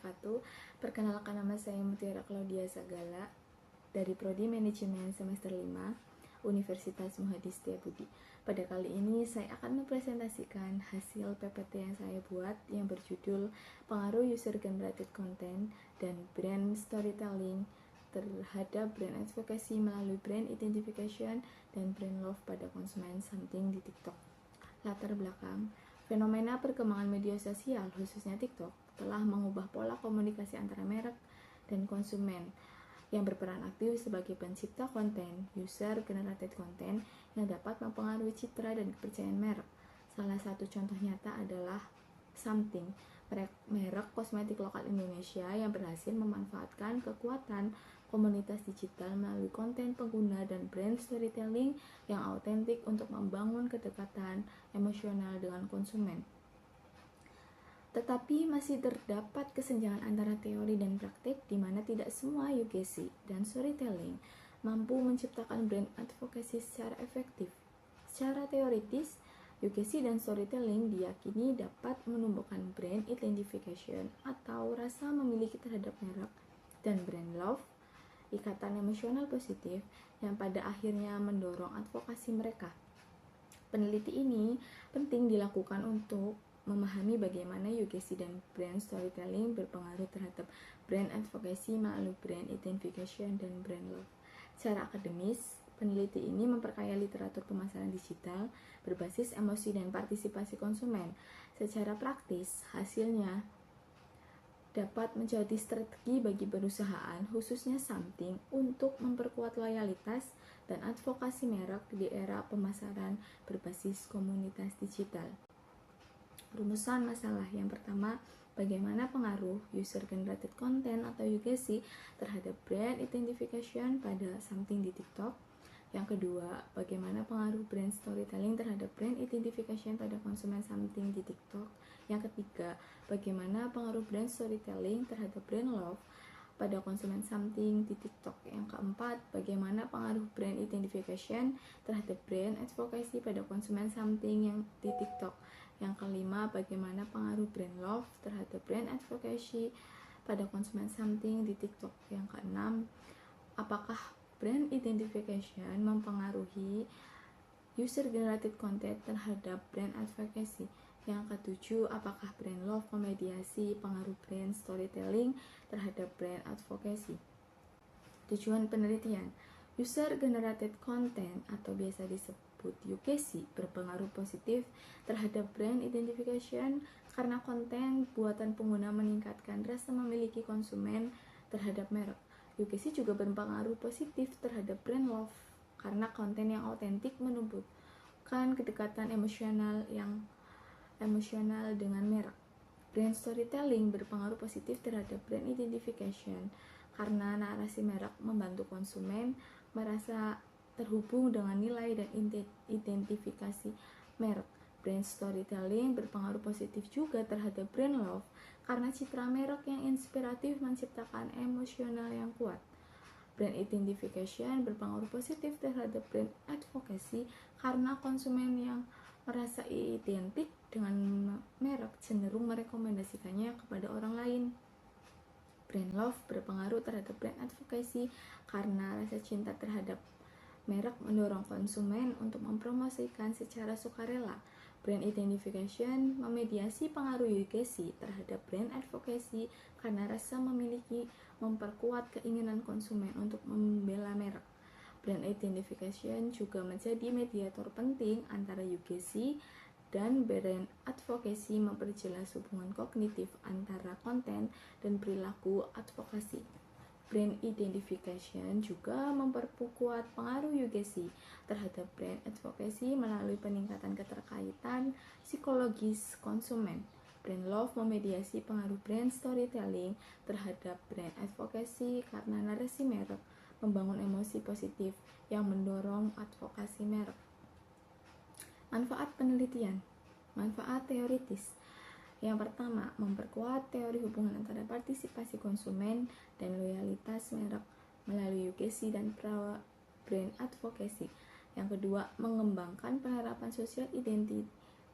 wabarakatuh. Perkenalkan, nama saya Mutiara Claudia Sagala dari Prodi Manajemen semester 5 Universitas Muhadi Setiabudi. Pada kali ini saya akan mempresentasikan hasil PPT yang saya buat yang berjudul Pengaruh User Generated Content dan Brand Storytelling terhadap brand advocacy melalui brand identification dan brand love pada konsumen something di TikTok. Latar belakang, fenomena perkembangan media sosial, khususnya TikTok, telah mengubah pola komunikasi antara merek dan konsumen yang berperan aktif sebagai pencipta konten, user-generated content yang dapat mempengaruhi citra dan kepercayaan merek. Salah satu contoh nyata adalah Something, merek kosmetik lokal Indonesia yang berhasil memanfaatkan kekuatan komunitas digital melalui konten pengguna dan brand storytelling yang autentik untuk membangun kedekatan emosional dengan konsumen. Tetapi masih terdapat kesenjangan antara teori dan praktik di mana tidak semua UGC dan storytelling mampu menciptakan brand advocacy secara efektif. Secara teoritis, UGC dan storytelling diyakini dapat menumbuhkan brand identification atau rasa memiliki terhadap merek, dan brand love, ikatan emosional positif yang pada akhirnya mendorong advokasi mereka. Peneliti ini penting dilakukan untuk memahami bagaimana UGC dan brand storytelling berpengaruh terhadap brand advocacy melalui brand identification dan brand love. Secara akademis, peneliti ini memperkaya literatur pemasaran digital berbasis emosi dan partisipasi konsumen. Secara praktis, hasilnya dapat menjadi strategi bagi perusahaan, khususnya Something, untuk memperkuat loyalitas dan advokasi merek di era pemasaran berbasis komunitas digital. Rumusan masalah yang pertama, bagaimana pengaruh user-generated content atau UGC terhadap brand identification pada Something di TikTok. Yang kedua, bagaimana pengaruh brand storytelling terhadap brand identification pada konsumen Something di TikTok. Yang ketiga, bagaimana pengaruh brand storytelling terhadap brand love pada konsumen Something di TikTok. Yang keempat, bagaimana pengaruh brand identification terhadap brand advocacy pada konsumen Something yang di TikTok. Yang kelima, bagaimana pengaruh brand love terhadap brand advocacy pada konsumen Something di TikTok. Yang keenam, apakah brand identification mempengaruhi user-generated content terhadap brand advocacy. Yang ketujuh, apakah brand love memediasi pengaruh brand storytelling terhadap brand advocacy. Tujuan penelitian, user-generated content atau biasa disebut UGC berpengaruh positif terhadap brand identification karena konten buatan pengguna meningkatkan rasa memiliki konsumen terhadap merek. UGC juga berpengaruh positif terhadap brand love karena konten yang autentik menumbuhkan kedekatan emosional dengan merek. Brand storytelling berpengaruh positif terhadap brand identification karena narasi merek membantu konsumen merasa terhubung dengan nilai dan identifikasi merek. Brand storytelling berpengaruh positif juga terhadap brand love karena citra merek yang inspiratif menciptakan emosional yang kuat. Brand identification berpengaruh positif terhadap brand advocacy karena konsumen yang merasa identik dengan merek cenderung merekomendasikannya kepada orang lain. Brand love berpengaruh terhadap brand advocacy karena rasa cinta terhadap merek mendorong konsumen untuk mempromosikan secara sukarela. Brand identification memediasi pengaruh UGC terhadap brand advocacy karena rasa memiliki memperkuat keinginan konsumen untuk membela merek. Brand identification juga menjadi mediator penting antara UGC dan brand advocacy, memperjelas hubungan kognitif antara konten dan perilaku advokasi. Brand identification juga memperkuat pengaruh UGC terhadap brand advocacy melalui peningkatan keterkaitan psikologis konsumen. Brand love memediasi pengaruh brand storytelling terhadap brand advocacy karena narasi merek membangun emosi positif yang mendorong advokasi merek. Manfaat penelitian. Manfaat teoritis. Yang pertama, memperkuat teori hubungan antara partisipasi konsumen dan loyalitas merek melalui UGC dan brand advocacy. Yang kedua, mengembangkan penerapan sosial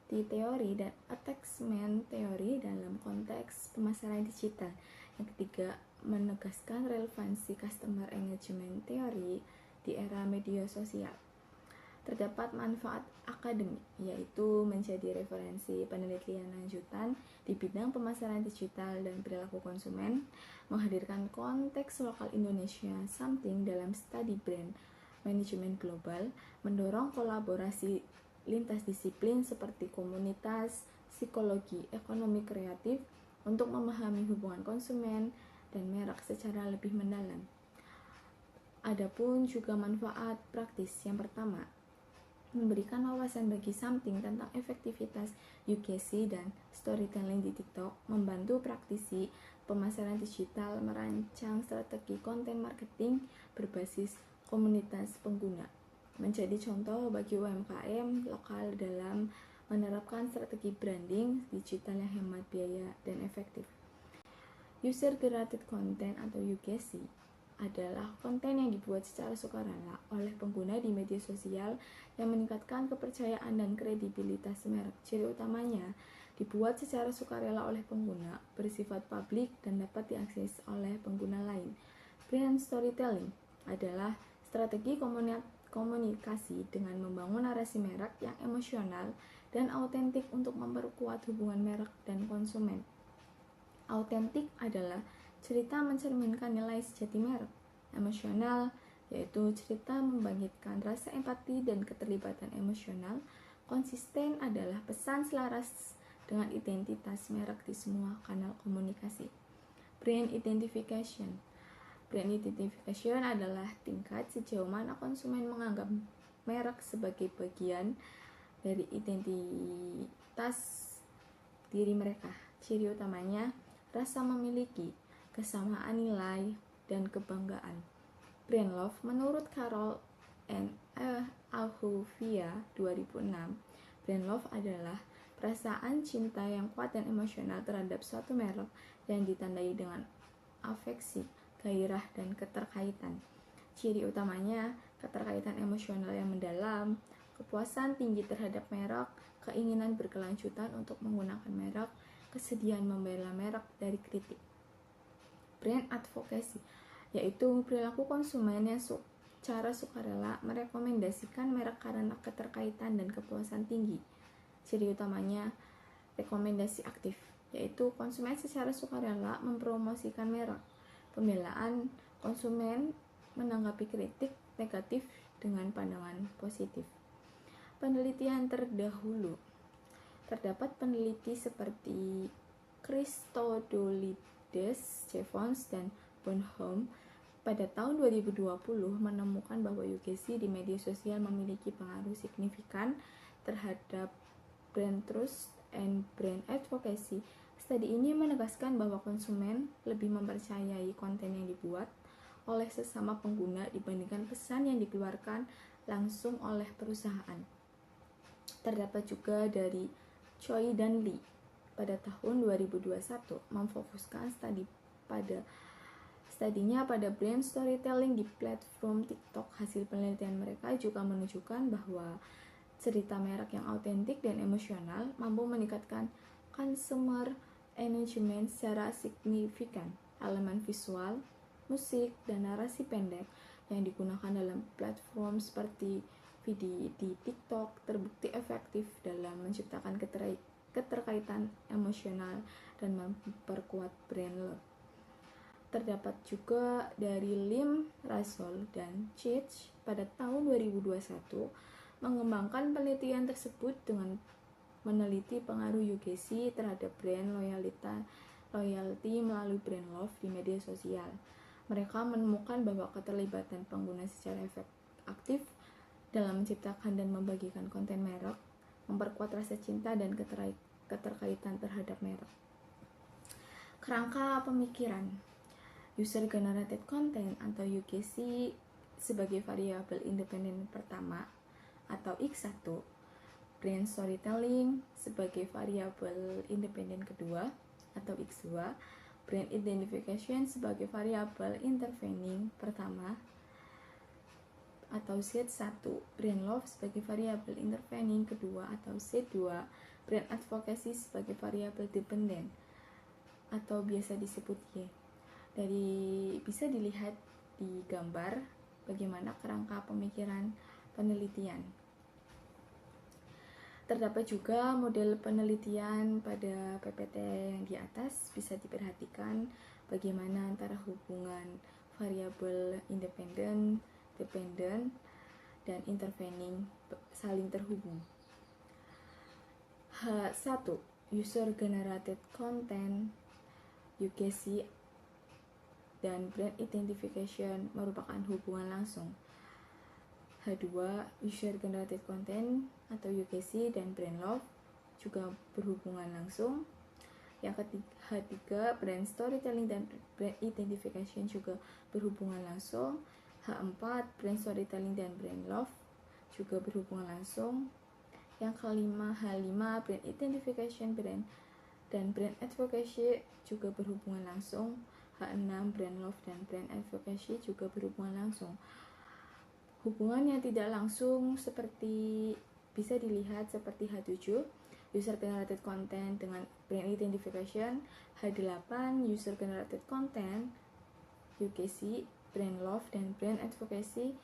identity theory dan attachment theory dalam konteks pemasaran digital. Yang ketiga, menegaskan relevansi customer engagement theory di era media sosial. Terdapat manfaat akademik, yaitu menjadi referensi penelitian lanjutan di bidang pemasaran digital dan perilaku konsumen, menghadirkan konteks lokal Indonesia something dalam studi brand manajemen global, mendorong kolaborasi lintas disiplin seperti komunitas, psikologi, ekonomi kreatif untuk memahami hubungan konsumen dan merek secara lebih mendalam. Adapun juga manfaat praktis. Yang pertama, memberikan wawasan bagi something tentang efektivitas UGC dan storytelling di TikTok, membantu praktisi pemasaran digital merancang strategi konten marketing berbasis komunitas pengguna, menjadi contoh bagi UMKM lokal dalam menerapkan strategi branding digital yang hemat biaya dan efektif. User generated content atau UGC adalah konten yang dibuat secara sukarela oleh pengguna di media sosial yang meningkatkan kepercayaan dan kredibilitas merek. Ciri utamanya dibuat secara sukarela oleh pengguna, bersifat publik dan dapat diakses oleh pengguna lain. Brand storytelling adalah strategi komunikasi dengan membangun narasi merek yang emosional dan autentik untuk memperkuat hubungan merek dan konsumen. Autentik adalah cerita mencerminkan nilai sejati merek. Emosional yaitu cerita membangkitkan rasa empati dan keterlibatan emosional. Konsisten adalah pesan selaras dengan identitas merek di semua kanal komunikasi. Brand identification. Brand identification adalah tingkat sejauh mana konsumen menganggap merek sebagai bagian dari identitas diri mereka. Ciri utamanya rasa memiliki, kesamaan nilai, dan kebanggaan. Brand love menurut Carol and Ahuvia 2006, brand love adalah perasaan cinta yang kuat dan emosional terhadap suatu merek yang ditandai dengan afeksi, gairah, dan keterkaitan. Ciri utamanya keterkaitan emosional yang mendalam, kepuasan tinggi terhadap merek, keinginan berkelanjutan untuk menggunakan merek, kesediaan membela merek dari kritik. Brand advocacy yaitu perilaku konsumen yang secara sukarela merekomendasikan merek karena keterkaitan dan kepuasan tinggi. Ciri utamanya rekomendasi aktif, yaitu konsumen secara sukarela mempromosikan merek. Pembelaan konsumen menanggapi kritik negatif dengan pandangan positif. Penelitian terdahulu. Terdapat peneliti seperti Christodoulides, Jevons, dan Bonhomme pada tahun 2020 menemukan bahwa UGC di media sosial memiliki pengaruh signifikan terhadap brand trust and brand advocacy. Studi ini menegaskan bahwa konsumen lebih mempercayai konten yang dibuat oleh sesama pengguna dibandingkan pesan yang dikeluarkan langsung oleh perusahaan. Terdapat juga dari Choi dan Lee pada tahun 2021 memfokuskan studinya pada brand storytelling di platform TikTok. Hasil penelitian mereka juga menunjukkan bahwa cerita merek yang autentik dan emosional mampu meningkatkan consumer engagement secara signifikan. Elemen visual, musik, dan narasi pendek yang digunakan dalam platform seperti video di TikTok terbukti efektif dalam menciptakan keterkaitan emosional dan memperkuat brand love. Terdapat juga dari Lim, Russell, dan Chich pada tahun 2021 mengembangkan penelitian tersebut dengan meneliti pengaruh UGC terhadap brand loyalty melalui brand love di media sosial. Mereka menemukan bahwa keterlibatan pengguna secara aktif dalam menciptakan dan membagikan konten merek memperkuat rasa cinta dan keterkaitan terhadap merek. Kerangka pemikiran. User generated content atau UGC sebagai variabel independen pertama atau X1, brand storytelling sebagai variabel independen kedua atau X2, brand identification sebagai variabel intervening pertama atau Z1, brand love sebagai variabel intervening kedua atau Z2, brand advocacy sebagai variabel dependen atau biasa disebut Y. Bisa dilihat di gambar bagaimana kerangka pemikiran penelitian. Terdapat juga model penelitian pada PPT yang di atas. Bisa diperhatikan bagaimana antara hubungan variabel independen, dependent, dan intervening saling terhubung. H1. User Generated Content, UGC, dan Brand Identification merupakan hubungan langsung. H2. User Generated Content atau UGC dan Brand Love juga berhubungan langsung. Yang ketiga, H3. Brand Storytelling dan Brand Identification juga berhubungan langsung. H4. Brand Storytelling dan Brand Love juga berhubungan langsung. Yang kelima, H5. Brand Identification dan Brand Advocacy juga berhubungan langsung. H6. Brand Love dan Brand Advocacy juga berhubungan langsung. Hubungan yang tidak langsung bisa dilihat seperti H7, User Generated Content dengan Brand Identification. H8, User Generated Content, UGC, Brand Love, dan Brand Advocacy.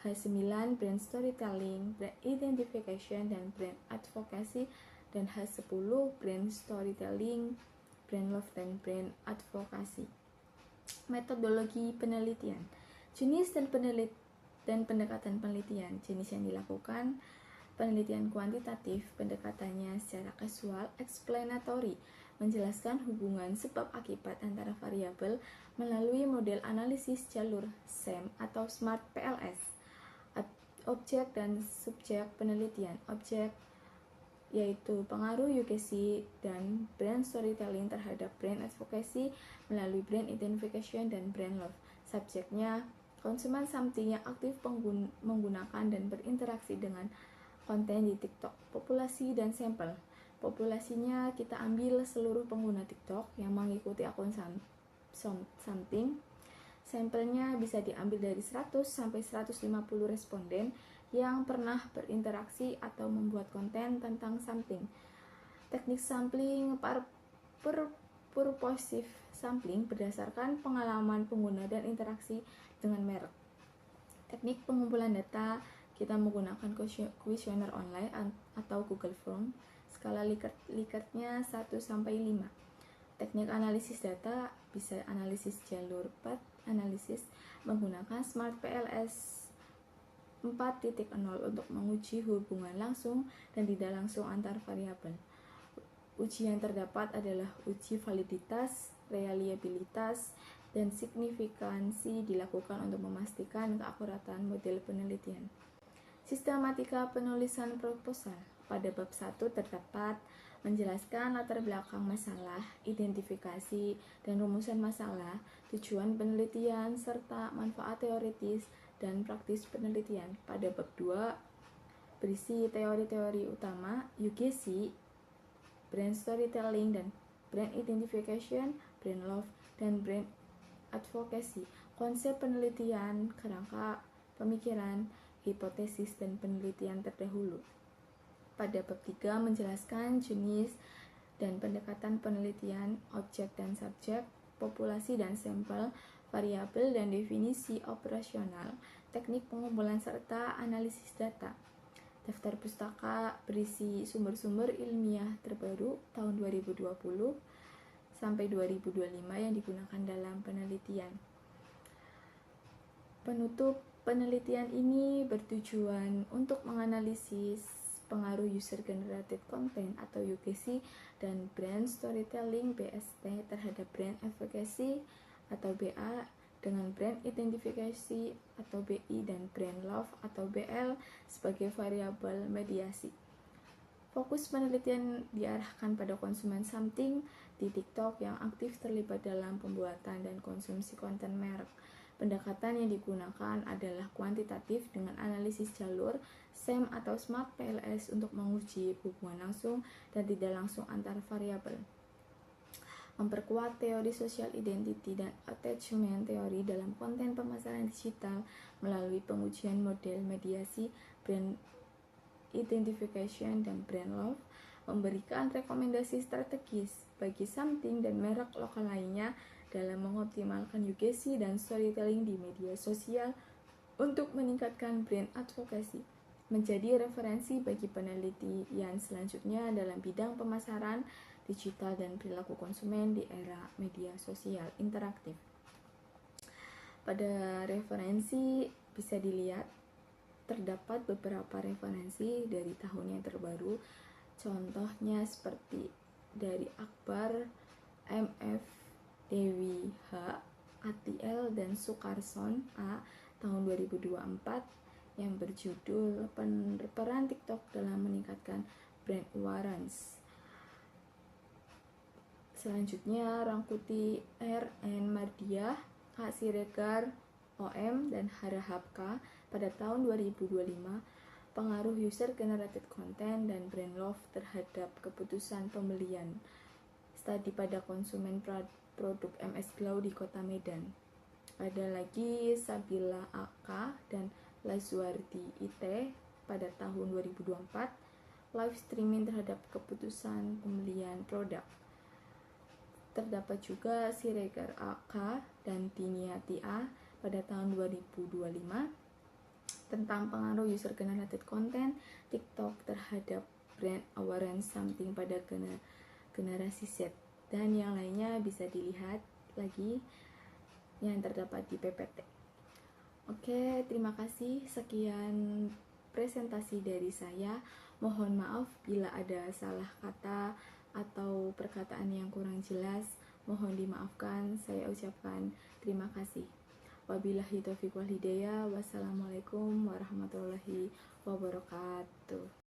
H9, Brand Storytelling, Brand Identification, dan Brand Advocacy. Dan H10, Brand Storytelling, Brand Love, dan Brand Advocacy. Metodologi penelitian. Jenis dan pendekatan penelitian. Jenis yang dilakukan: penelitian kuantitatif, pendekatannya secara casual, explanatory, menjelaskan hubungan sebab akibat antara variabel melalui model analisis jalur SEM atau SMART PLS. Objek dan subjek penelitian. Objek yaitu pengaruh UGC dan brand storytelling terhadap brand advocacy melalui brand identification dan brand love. Subjeknya konsumen something yang aktif menggunakan dan berinteraksi dengan konten di TikTok. Populasi dan sampel. Populasinya kita ambil seluruh pengguna TikTok yang mengikuti akun something. Sampelnya bisa diambil dari 100 sampai 150 responden yang pernah berinteraksi atau membuat konten tentang something. Teknik sampling purposive sampling berdasarkan pengalaman pengguna dan interaksi dengan merek. Teknik pengumpulan data, kita menggunakan kuesioner online atau Google Form. Skala Likert-nya 1 sampai 5. Teknik analisis data, bisa analisis jalur path analisis menggunakan SMART PLS 4.0 untuk menguji hubungan langsung dan tidak langsung antar variabel. Uji yang terdapat adalah uji validitas, reliabilitas, dan signifikansi dilakukan untuk memastikan keakuratan model penelitian. Sistematika penulisan proposal. Pada bab 1 terdapat menjelaskan latar belakang masalah, identifikasi dan rumusan masalah, tujuan penelitian, serta manfaat teoritis dan praktis penelitian. Pada bab 2 berisi teori-teori utama, UGC, brand storytelling dan brand identification, brand love, dan brand advocacy, konsep penelitian, kerangka pemikiran, hipotesis, dan penelitian terdahulu. Pada bab 3 menjelaskan jenis dan pendekatan penelitian, objek dan subjek, populasi dan sampel, variabel dan definisi operasional, teknik pengumpulan serta analisis data. Daftar pustaka berisi sumber-sumber ilmiah terbaru tahun 2020 sampai 2025 yang digunakan dalam penelitian. Penutup, penelitian ini bertujuan untuk menganalisis pengaruh user generated content atau UGC dan brand storytelling BST terhadap brand advocacy atau BA dengan brand identification atau BI dan brand love atau BL sebagai variabel mediasi. Fokus penelitian diarahkan pada konsumen something di TikTok yang aktif terlibat dalam pembuatan dan konsumsi konten merek. Pendekatan yang digunakan adalah kuantitatif dengan analisis jalur SEM atau SMART PLS untuk menguji hubungan langsung dan tidak langsung antar variabel. Memperkuat teori social identity dan attachment teori dalam konten pemasaran digital melalui pengujian model mediasi, brand identification, dan brand love. memberikan rekomendasi strategis bagi something dan merek lokal lainnya dalam mengoptimalkan UGC dan storytelling di media sosial untuk meningkatkan brand advocacy, menjadi referensi bagi penelitian selanjutnya dalam bidang pemasaran digital dan perilaku konsumen di era media sosial interaktif. Pada referensi bisa dilihat terdapat beberapa referensi dari tahun yang terbaru, contohnya seperti dari Akbar, MF, Dewi H, ATL, dan Sukarson A tahun 2024 yang berjudul Peran TikTok dalam Meningkatkan Brand Awareness. Selanjutnya Rangkuti R. N. Mardiah, K. Siregar, OM, dan Harahap K pada tahun 2025, pengaruh user generated content dan brand love terhadap keputusan pembelian. Studi pada konsumen produk MS Glow di Kota Medan. Ada lagi Sabila AK dan Lazuardi IT pada tahun 2024, live streaming terhadap keputusan pembelian produk. Terdapat juga Siregar AK dan Tiniati A pada tahun 2025 tentang pengaruh user generated content TikTok terhadap brand awareness something pada generasi Z, dan yang lainnya bisa dilihat lagi yang terdapat di PPT. Oke, terima kasih. Sekian presentasi dari saya. Mohon maaf bila ada salah kata atau perkataan yang kurang jelas. Mohon dimaafkan. Saya ucapkan terima kasih. Wabillahi taufiq wal hidayah. Wassalamualaikum warahmatullahi wabarakatuh.